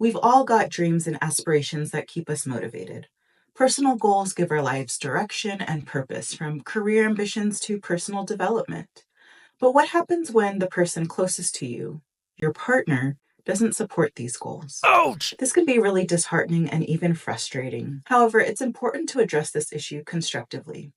We've all got dreams and aspirations that keep us motivated. Personal goals give our lives direction and purpose, from career ambitions to personal development. But what happens when the person closest to you, your partner, doesn't support these goals? Ouch! This can be really disheartening and even frustrating. However, it's important to address this issue constructively.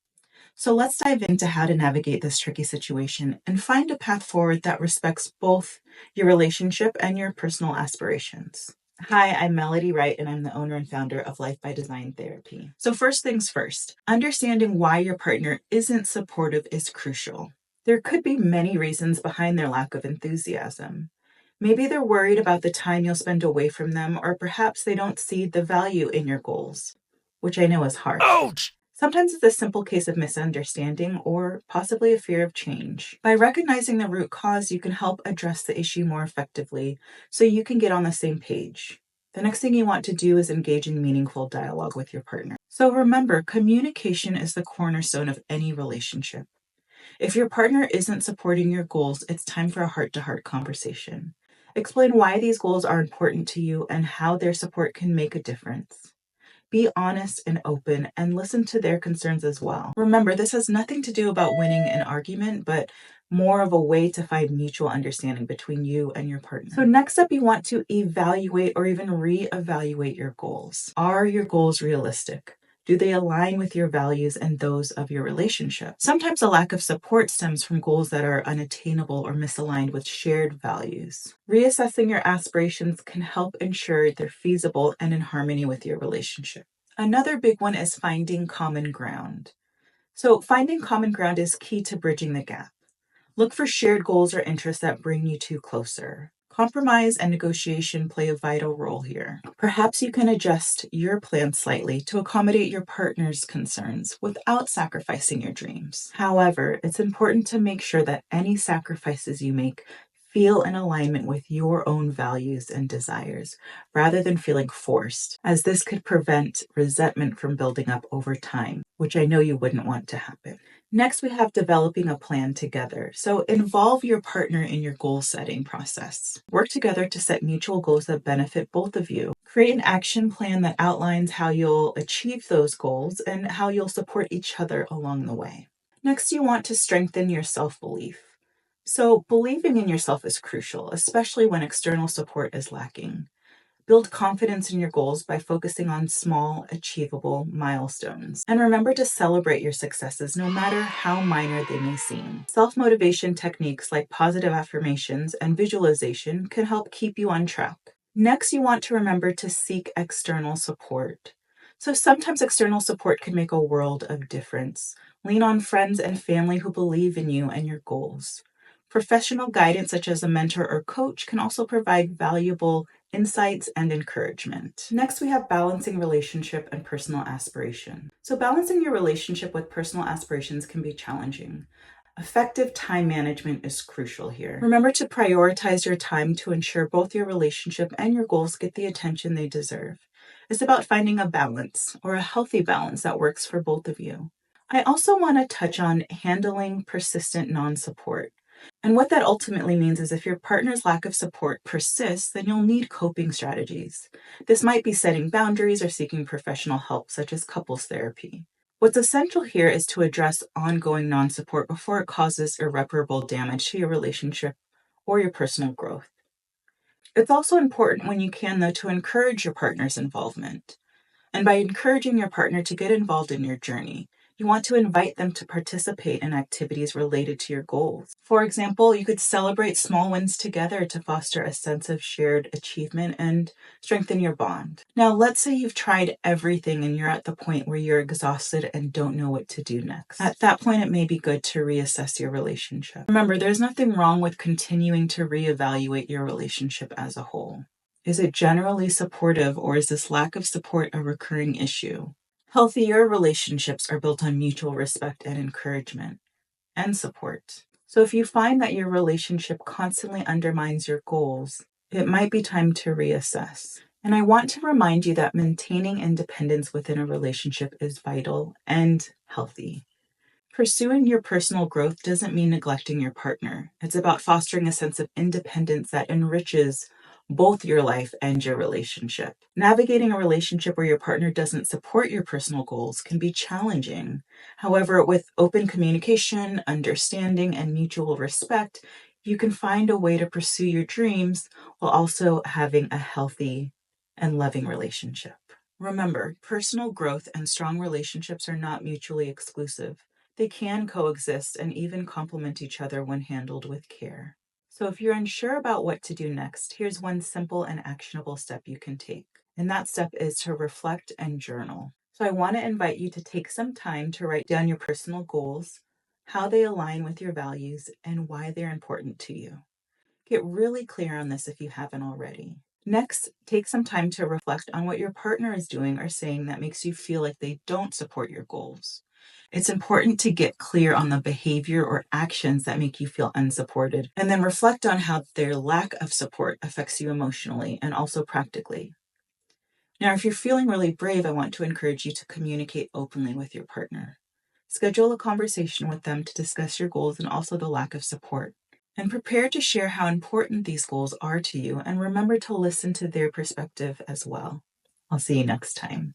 So let's dive into how to navigate this tricky situation and find a path forward that respects both your relationship and your personal aspirations. Hi, I'm Melody Wright, and I'm the owner and founder of Life by Design Therapy. So first things first, understanding why your partner isn't supportive is crucial. There could be many reasons behind their lack of enthusiasm. Maybe they're worried about the time you'll spend away from them, or perhaps they don't see the value in your goals, which I know is harsh. Ouch! Sometimes it's a simple case of misunderstanding or possibly a fear of change. By recognizing the root cause, you can help address the issue more effectively so you can get on the same page. The next thing you want to do is engage in meaningful dialogue with your partner. So remember, communication is the cornerstone of any relationship. If your partner isn't supporting your goals, it's time for a heart-to-heart conversation. Explain why these goals are important to you and how their support can make a difference. Be honest and open and listen to their concerns as well. Remember, this has nothing to do about winning an argument, but more of a way to find mutual understanding between you and your partner. So next up, you want to evaluate or even reevaluate your goals. Are your goals realistic? Do they align with your values and those of your relationship? Sometimes a lack of support stems from goals that are unattainable or misaligned with shared values. Reassessing your aspirations can help ensure they're feasible and in harmony with your relationship. Another big one is finding common ground. So finding common ground is key to bridging the gap. Look for shared goals or interests that bring you two closer. Compromise and negotiation play a vital role here. Perhaps you can adjust your plan slightly to accommodate your partner's concerns without sacrificing your dreams. However, it's important to make sure that any sacrifices you make feel in alignment with your own values and desires, rather than feeling forced, as this could prevent resentment from building up over time, which I know you wouldn't want to happen. Next, we have developing a plan together. So involve your partner in your goal setting process. Work together to set mutual goals that benefit both of you. Create an action plan that outlines how you'll achieve those goals and how you'll support each other along the way. Next, you want to strengthen your self-belief. So believing in yourself is crucial, especially when external support is lacking. Build confidence in your goals by focusing on small, achievable milestones. And remember to celebrate your successes, no matter how minor they may seem. Self-motivation techniques like positive affirmations and visualization can help keep you on track. Next, you want to remember to seek external support. So sometimes external support can make a world of difference. Lean on friends and family who believe in you and your goals. Professional guidance, such as a mentor or coach, can also provide valuable insights and encouragement. Next, we have balancing relationship and personal aspiration. So balancing your relationship with personal aspirations can be challenging. Effective time management is crucial here. Remember to prioritize your time to ensure both your relationship and your goals get the attention they deserve. It's about finding a balance, or a healthy balance that works for both of you. I also want to touch on handling persistent non-support. And what that ultimately means is if your partner's lack of support persists, then you'll need coping strategies. This might be setting boundaries or seeking professional help, such as couples therapy. What's essential here is to address ongoing non-support before it causes irreparable damage to your relationship or your personal growth. It's also important when you can, though, to encourage your partner's involvement. And by encouraging your partner to get involved in your journey, you want to invite them to participate in activities related to your goals. For example, you could celebrate small wins together to foster a sense of shared achievement and strengthen your bond. Now, let's say you've tried everything and you're at the point where you're exhausted and don't know what to do next. At that point, it may be good to reassess your relationship. Remember, there's nothing wrong with continuing to reevaluate your relationship as a whole. Is it generally supportive, or is this lack of support a recurring issue? Healthier relationships are built on mutual respect and encouragement and support. So if you find that your relationship constantly undermines your goals, it might be time to reassess. And I want to remind you that maintaining independence within a relationship is vital and healthy. Pursuing your personal growth doesn't mean neglecting your partner. It's about fostering a sense of independence that enriches both your life and your relationship. Navigating a relationship where your partner doesn't support your personal goals can be challenging. However, with open communication, understanding, and mutual respect, you can find a way to pursue your dreams while also having a healthy and loving relationship. Remember, personal growth and strong relationships are not mutually exclusive. They can coexist and even complement each other when handled with care. So, if you're unsure about what to do next, here's one simple and actionable step you can take. And that step is to reflect and journal. So, I want to invite you to take some time to write down your personal goals, how they align with your values, and why they're important to you. Get really clear on this if you haven't already. Next, take some time to reflect on what your partner is doing or saying that makes you feel like they don't support your goals. It's important to get clear on the behavior or actions that make you feel unsupported, and then reflect on how their lack of support affects you emotionally and also practically. Now, if you're feeling really brave, I want to encourage you to communicate openly with your partner. Schedule a conversation with them to discuss your goals and also the lack of support. And prepare to share how important these goals are to you, and remember to listen to their perspective as well. I'll see you next time.